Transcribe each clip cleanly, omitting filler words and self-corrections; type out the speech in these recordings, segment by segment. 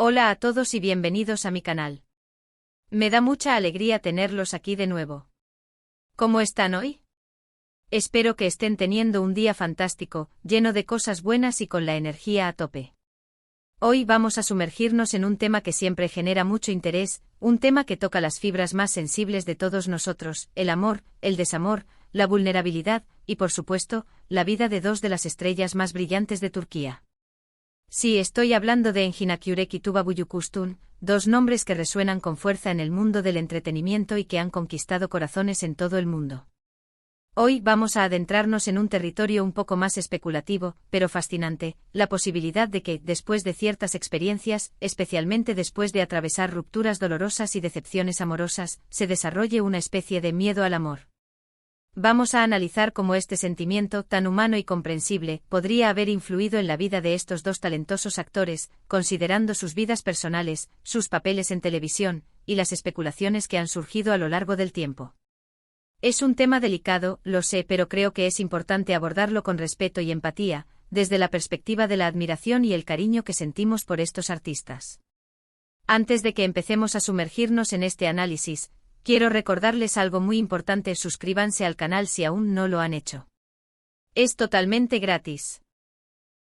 Hola a todos y bienvenidos a mi canal. Me da mucha alegría tenerlos aquí de nuevo. ¿Cómo están hoy? Espero que estén teniendo un día fantástico, lleno de cosas buenas y con la energía a tope. Hoy vamos a sumergirnos en un tema que siempre genera mucho interés, un tema que toca las fibras más sensibles de todos nosotros, el amor, el desamor, la vulnerabilidad y, por supuesto, la vida de dos de las estrellas más brillantes de Turquía. Sí, estoy hablando de Engin Akyürek y Tuba Büyüküstün, dos nombres que resuenan con fuerza en el mundo del entretenimiento y que han conquistado corazones en todo el mundo. Hoy vamos a adentrarnos en un territorio un poco más especulativo, pero fascinante, la posibilidad de que, después de ciertas experiencias, especialmente después de atravesar rupturas dolorosas y decepciones amorosas, se desarrolle una especie de miedo al amor. Vamos a analizar cómo este sentimiento, tan humano y comprensible, podría haber influido en la vida de estos dos talentosos actores, considerando sus vidas personales, sus papeles en televisión, y las especulaciones que han surgido a lo largo del tiempo. Es un tema delicado, lo sé, pero creo que es importante abordarlo con respeto y empatía, desde la perspectiva de la admiración y el cariño que sentimos por estos artistas. Antes de que empecemos a sumergirnos en este análisis, quiero recordarles algo muy importante: suscríbanse al canal si aún no lo han hecho. Es totalmente gratis.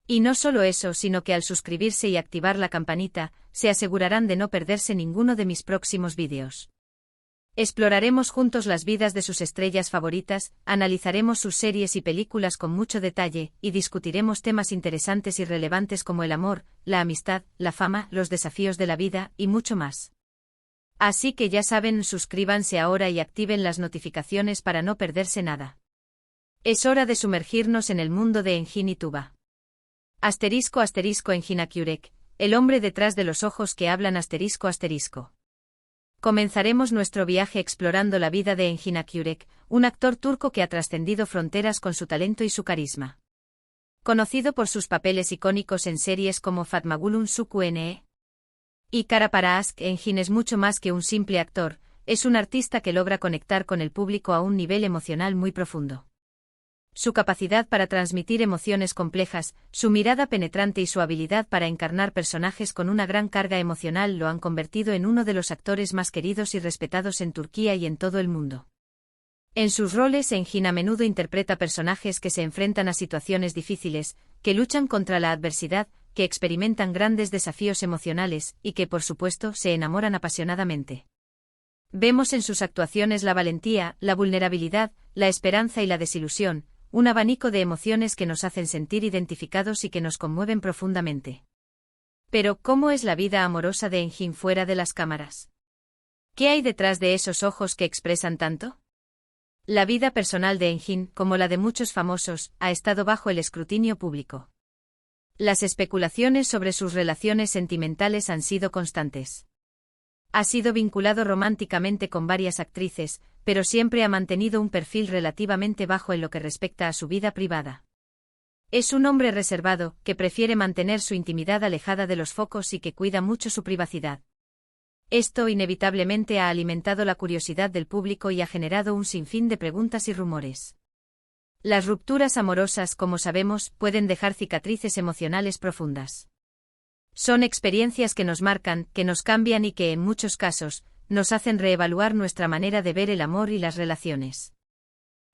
Y no solo eso, sino que al suscribirse y activar la campanita, se asegurarán de no perderse ninguno de mis próximos vídeos. Exploraremos juntos las vidas de sus estrellas favoritas, analizaremos sus series y películas con mucho detalle, y discutiremos temas interesantes y relevantes como el amor, la amistad, la fama, los desafíos de la vida, y mucho más. Así que ya saben, suscríbanse ahora y activen las notificaciones para no perderse nada. Es hora de sumergirnos en el mundo de Engin y Tuba. *** Engin Akyürek, el hombre detrás de los ojos que hablan ***. Comenzaremos nuestro viaje explorando la vida de Engin Akyürek, un actor turco que ha trascendido fronteras con su talento y su carisma. Conocido por sus papeles icónicos en series como Fatma Gül'ün Suçu y Kara Para Aşk, Engin es mucho más que un simple actor, es un artista que logra conectar con el público a un nivel emocional muy profundo. Su capacidad para transmitir emociones complejas, su mirada penetrante y su habilidad para encarnar personajes con una gran carga emocional lo han convertido en uno de los actores más queridos y respetados en Turquía y en todo el mundo. En sus roles, Engin a menudo interpreta personajes que se enfrentan a situaciones difíciles, que luchan contra la adversidad, que experimentan grandes desafíos emocionales, y que, por supuesto, se enamoran apasionadamente. Vemos en sus actuaciones la valentía, la vulnerabilidad, la esperanza y la desilusión, un abanico de emociones que nos hacen sentir identificados y que nos conmueven profundamente. Pero, ¿cómo es la vida amorosa de Engin fuera de las cámaras? ¿Qué hay detrás de esos ojos que expresan tanto? La vida personal de Engin, como la de muchos famosos, ha estado bajo el escrutinio público. Las especulaciones sobre sus relaciones sentimentales han sido constantes. Ha sido vinculado románticamente con varias actrices, pero siempre ha mantenido un perfil relativamente bajo en lo que respecta a su vida privada. Es un hombre reservado, que prefiere mantener su intimidad alejada de los focos y que cuida mucho su privacidad. Esto inevitablemente ha alimentado la curiosidad del público y ha generado un sinfín de preguntas y rumores. Las rupturas amorosas, como sabemos, pueden dejar cicatrices emocionales profundas. Son experiencias que nos marcan, que nos cambian y que, en muchos casos, nos hacen reevaluar nuestra manera de ver el amor y las relaciones.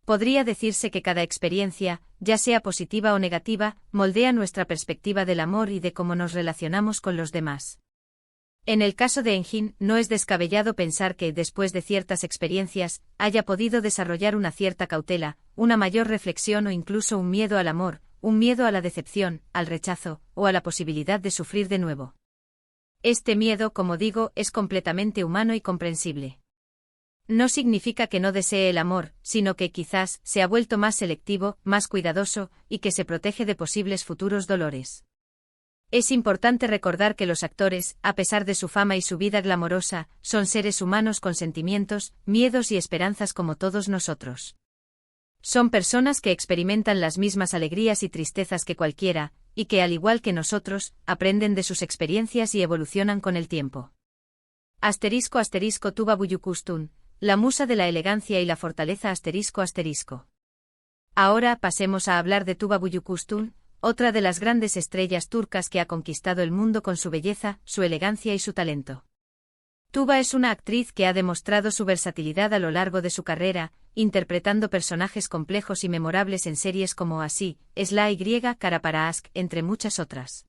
Podría decirse que cada experiencia, ya sea positiva o negativa, moldea nuestra perspectiva del amor y de cómo nos relacionamos con los demás. En el caso de Engin, no es descabellado pensar que, después de ciertas experiencias, haya podido desarrollar una cierta cautela, una mayor reflexión o incluso un miedo al amor, un miedo a la decepción, al rechazo, o a la posibilidad de sufrir de nuevo. Este miedo, como digo, es completamente humano y comprensible. No significa que no desee el amor, sino que quizás se ha vuelto más selectivo, más cuidadoso, y que se protege de posibles futuros dolores. Es importante recordar que los actores, a pesar de su fama y su vida glamorosa, son seres humanos con sentimientos, miedos y esperanzas como todos nosotros. Son personas que experimentan las mismas alegrías y tristezas que cualquiera, y que, al igual que nosotros, aprenden de sus experiencias y evolucionan con el tiempo. *** Tuba Büyüküstün, la musa de la elegancia y la fortaleza ***. Ahora pasemos a hablar de Tuba Büyüküstün, otra de las grandes estrellas turcas que ha conquistado el mundo con su belleza, su elegancia y su talento. Tuba es una actriz que ha demostrado su versatilidad a lo largo de su carrera, interpretando personajes complejos y memorables en series como Así, es la Y, Kara para Aşk, entre muchas otras.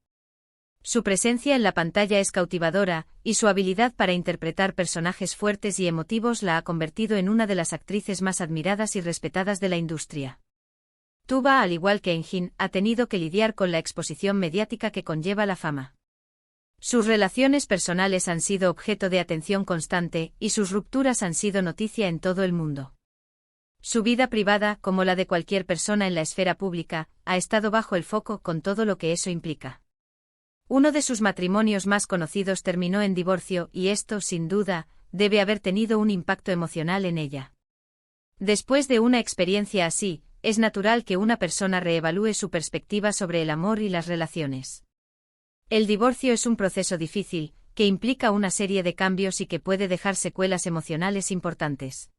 Su presencia en la pantalla es cautivadora, y su habilidad para interpretar personajes fuertes y emotivos la ha convertido en una de las actrices más admiradas y respetadas de la industria. Tuba, al igual que Engin, ha tenido que lidiar con la exposición mediática que conlleva la fama. Sus relaciones personales han sido objeto de atención constante, y sus rupturas han sido noticia en todo el mundo. Su vida privada, como la de cualquier persona en la esfera pública, ha estado bajo el foco con todo lo que eso implica. Uno de sus matrimonios más conocidos terminó en divorcio y esto, sin duda, debe haber tenido un impacto emocional en ella. Después de una experiencia así, es natural que una persona reevalúe su perspectiva sobre el amor y las relaciones. El divorcio es un proceso difícil, que implica una serie de cambios y que puede dejar secuelas emocionales importantes.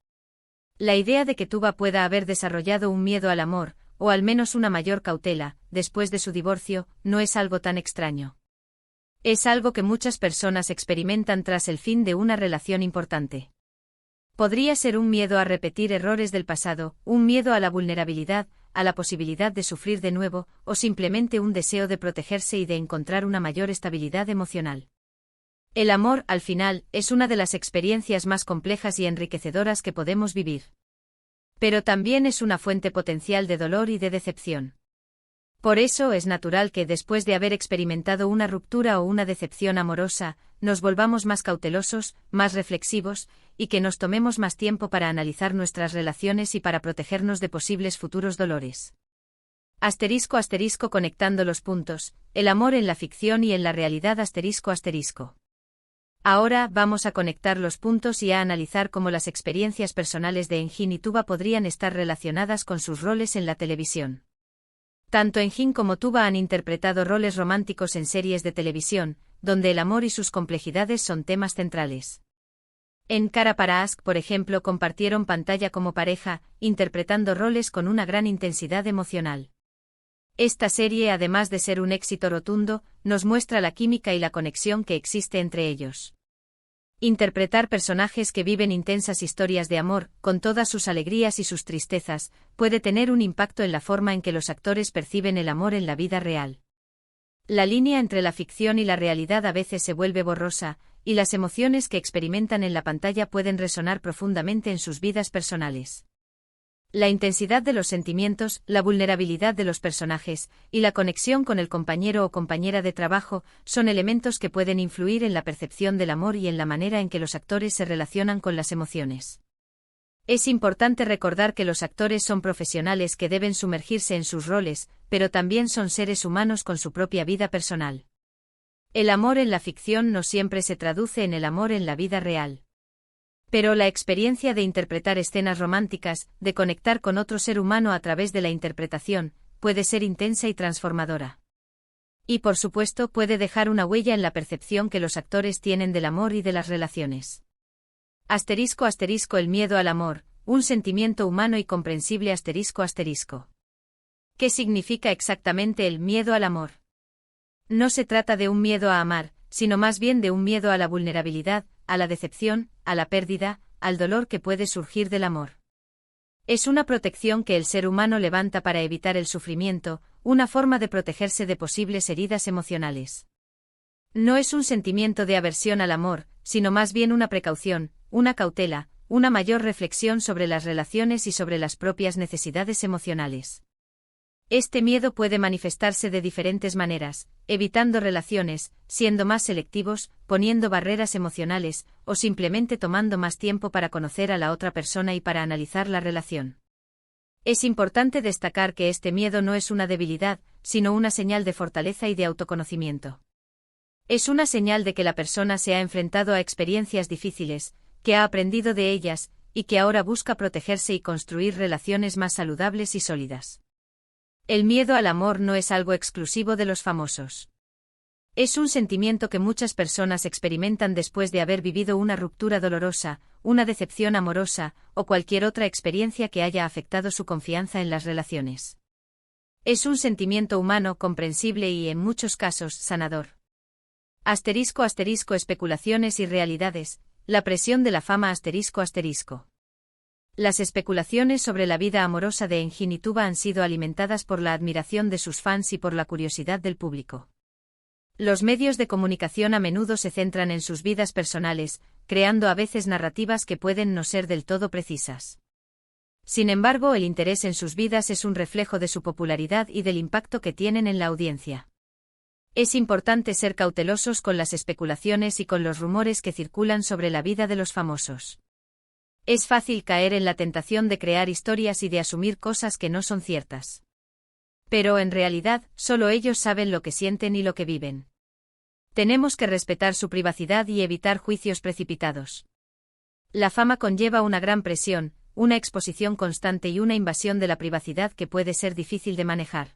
La idea de que Tuba pueda haber desarrollado un miedo al amor, o al menos una mayor cautela, después de su divorcio, no es algo tan extraño. Es algo que muchas personas experimentan tras el fin de una relación importante. Podría ser un miedo a repetir errores del pasado, un miedo a la vulnerabilidad, a la posibilidad de sufrir de nuevo, o simplemente un deseo de protegerse y de encontrar una mayor estabilidad emocional. El amor, al final, es una de las experiencias más complejas y enriquecedoras que podemos vivir. Pero también es una fuente potencial de dolor y de decepción. Por eso es natural que después de haber experimentado una ruptura o una decepción amorosa, nos volvamos más cautelosos, más reflexivos, y que nos tomemos más tiempo para analizar nuestras relaciones y para protegernos de posibles futuros dolores. *** Conectando los puntos, el amor en la ficción y en la realidad ***. Ahora vamos a conectar los puntos y a analizar cómo las experiencias personales de Engin y Tuba podrían estar relacionadas con sus roles en la televisión. Tanto Engin como Tuba han interpretado roles románticos en series de televisión, donde el amor y sus complejidades son temas centrales. En Kara para Aşk, por ejemplo, compartieron pantalla como pareja, interpretando roles con una gran intensidad emocional. Esta serie, además de ser un éxito rotundo, nos muestra la química y la conexión que existe entre ellos. Interpretar personajes que viven intensas historias de amor, con todas sus alegrías y sus tristezas, puede tener un impacto en la forma en que los actores perciben el amor en la vida real. La línea entre la ficción y la realidad a veces se vuelve borrosa, y las emociones que experimentan en la pantalla pueden resonar profundamente en sus vidas personales. La intensidad de los sentimientos, la vulnerabilidad de los personajes, y la conexión con el compañero o compañera de trabajo, son elementos que pueden influir en la percepción del amor y en la manera en que los actores se relacionan con las emociones. Es importante recordar que los actores son profesionales que deben sumergirse en sus roles, pero también son seres humanos con su propia vida personal. El amor en la ficción no siempre se traduce en el amor en la vida real. Pero la experiencia de interpretar escenas románticas, de conectar con otro ser humano a través de la interpretación, puede ser intensa y transformadora. Y por supuesto puede dejar una huella en la percepción que los actores tienen del amor y de las relaciones. *** El miedo al amor, un sentimiento humano y comprensible ***. ¿Qué significa exactamente el miedo al amor? No se trata de un miedo a amar, sino más bien de un miedo a la vulnerabilidad, a la decepción, a la pérdida, al dolor que puede surgir del amor. Es una protección que el ser humano levanta para evitar el sufrimiento, una forma de protegerse de posibles heridas emocionales. No es un sentimiento de aversión al amor, sino más bien una precaución, una cautela, una mayor reflexión sobre las relaciones y sobre las propias necesidades emocionales. Este miedo puede manifestarse de diferentes maneras, evitando relaciones, siendo más selectivos, poniendo barreras emocionales, o simplemente tomando más tiempo para conocer a la otra persona y para analizar la relación. Es importante destacar que este miedo no es una debilidad, sino una señal de fortaleza y de autoconocimiento. Es una señal de que la persona se ha enfrentado a experiencias difíciles, que ha aprendido de ellas, y que ahora busca protegerse y construir relaciones más saludables y sólidas. El miedo al amor no es algo exclusivo de los famosos. Es un sentimiento que muchas personas experimentan después de haber vivido una ruptura dolorosa, una decepción amorosa, o cualquier otra experiencia que haya afectado su confianza en las relaciones. Es un sentimiento humano comprensible y, en muchos casos, sanador. *** Especulaciones y realidades. La presión de la fama ***. Las especulaciones sobre la vida amorosa de Engin y Tuba han sido alimentadas por la admiración de sus fans y por la curiosidad del público. Los medios de comunicación a menudo se centran en sus vidas personales, creando a veces narrativas que pueden no ser del todo precisas. Sin embargo, el interés en sus vidas es un reflejo de su popularidad y del impacto que tienen en la audiencia. Es importante ser cautelosos con las especulaciones y con los rumores que circulan sobre la vida de los famosos. Es fácil caer en la tentación de crear historias y de asumir cosas que no son ciertas. Pero en realidad, solo ellos saben lo que sienten y lo que viven. Tenemos que respetar su privacidad y evitar juicios precipitados. La fama conlleva una gran presión, una exposición constante y una invasión de la privacidad que puede ser difícil de manejar.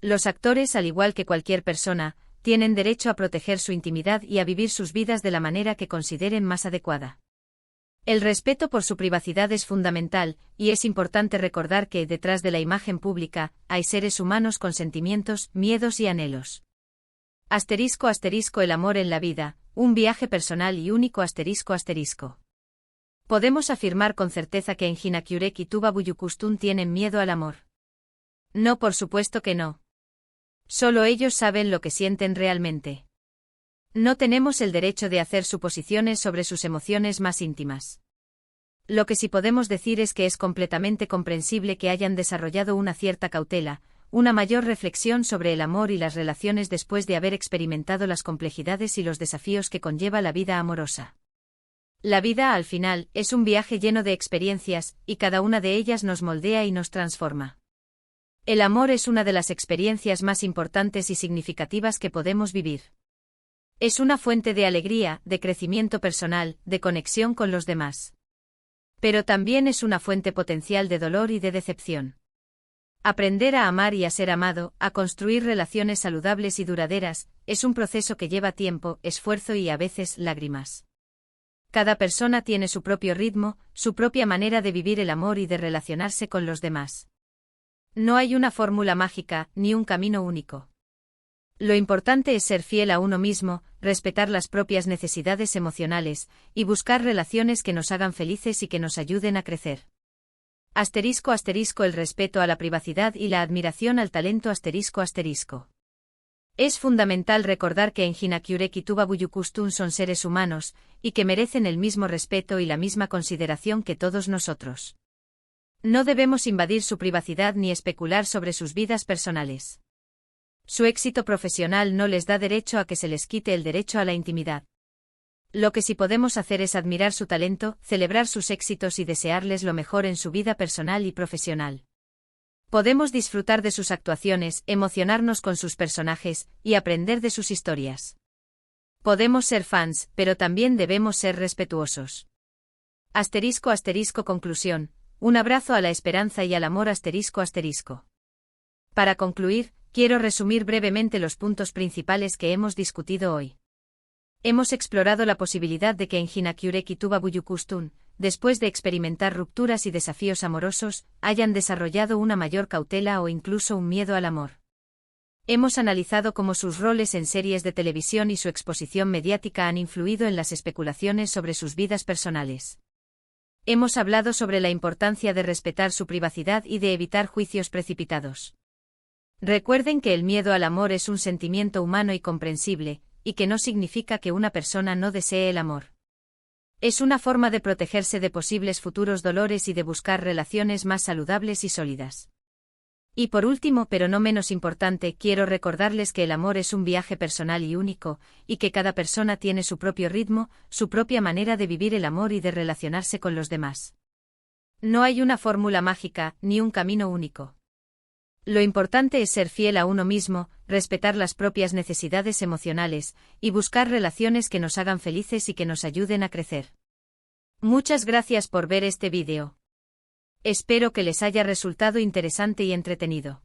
Los actores, al igual que cualquier persona, tienen derecho a proteger su intimidad y a vivir sus vidas de la manera que consideren más adecuada. El respeto por su privacidad es fundamental, y es importante recordar que, detrás de la imagen pública, hay seres humanos con sentimientos, miedos y anhelos. *** El amor en la vida, un viaje personal y único ***. Podemos afirmar con certeza que Engin Akyurek y Tuba Büyüküstün tienen miedo al amor. No, por supuesto que no. Solo ellos saben lo que sienten realmente. No tenemos el derecho de hacer suposiciones sobre sus emociones más íntimas. Lo que sí podemos decir es que es completamente comprensible que hayan desarrollado una cierta cautela, una mayor reflexión sobre el amor y las relaciones después de haber experimentado las complejidades y los desafíos que conlleva la vida amorosa. La vida, al final, es un viaje lleno de experiencias, y cada una de ellas nos moldea y nos transforma. El amor es una de las experiencias más importantes y significativas que podemos vivir. Es una fuente de alegría, de crecimiento personal, de conexión con los demás. Pero también es una fuente potencial de dolor y de decepción. Aprender a amar y a ser amado, a construir relaciones saludables y duraderas, es un proceso que lleva tiempo, esfuerzo y a veces lágrimas. Cada persona tiene su propio ritmo, su propia manera de vivir el amor y de relacionarse con los demás. No hay una fórmula mágica, ni un camino único. Lo importante es ser fiel a uno mismo, respetar las propias necesidades emocionales, y buscar relaciones que nos hagan felices y que nos ayuden a crecer. *** El respeto a la privacidad y la admiración al talento ***. Es fundamental recordar que Engin Akyurek y Tuba Büyüküstün son seres humanos, y que merecen el mismo respeto y la misma consideración que todos nosotros. No debemos invadir su privacidad ni especular sobre sus vidas personales. Su éxito profesional no les da derecho a que se les quite el derecho a la intimidad. Lo que sí podemos hacer es admirar su talento, celebrar sus éxitos y desearles lo mejor en su vida personal y profesional. Podemos disfrutar de sus actuaciones, emocionarnos con sus personajes, y aprender de sus historias. Podemos ser fans, pero también debemos ser respetuosos. ***. Conclusión. Un abrazo a la esperanza y al amor ***. Para concluir, quiero resumir brevemente los puntos principales que hemos discutido hoy. Hemos explorado la posibilidad de que Engin Akyurek y Tuba Büyüküstün, después de experimentar rupturas y desafíos amorosos, hayan desarrollado una mayor cautela o incluso un miedo al amor. Hemos analizado cómo sus roles en series de televisión y su exposición mediática han influido en las especulaciones sobre sus vidas personales. Hemos hablado sobre la importancia de respetar su privacidad y de evitar juicios precipitados. Recuerden que el miedo al amor es un sentimiento humano y comprensible, y que no significa que una persona no desee el amor. Es una forma de protegerse de posibles futuros dolores y de buscar relaciones más saludables y sólidas. Y por último, pero no menos importante, quiero recordarles que el amor es un viaje personal y único, y que cada persona tiene su propio ritmo, su propia manera de vivir el amor y de relacionarse con los demás. No hay una fórmula mágica, ni un camino único. Lo importante es ser fiel a uno mismo, respetar las propias necesidades emocionales, y buscar relaciones que nos hagan felices y que nos ayuden a crecer. Muchas gracias por ver este vídeo. Espero que les haya resultado interesante y entretenido.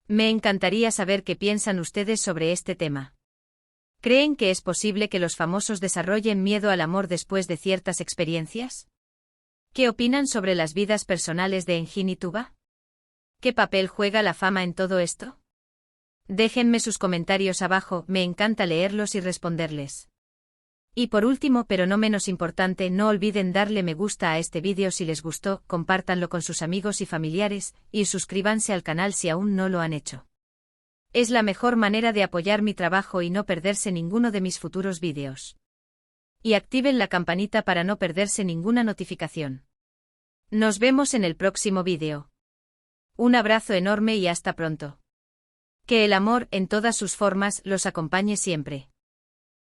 Me encantaría saber qué piensan ustedes sobre este tema. ¿Creen que es posible que los famosos desarrollen miedo al amor después de ciertas experiencias? ¿Qué opinan sobre las vidas personales de Engin y Tuba? ¿Qué papel juega la fama en todo esto? Déjenme sus comentarios abajo, me encanta leerlos y responderles. Y por último, pero no menos importante, no olviden darle me gusta a este vídeo si les gustó, compártanlo con sus amigos y familiares, y suscríbanse al canal si aún no lo han hecho. Es la mejor manera de apoyar mi trabajo y no perderse ninguno de mis futuros vídeos. Y activen la campanita para no perderse ninguna notificación. Nos vemos en el próximo vídeo. Un abrazo enorme y hasta pronto. Que el amor, en todas sus formas, los acompañe siempre.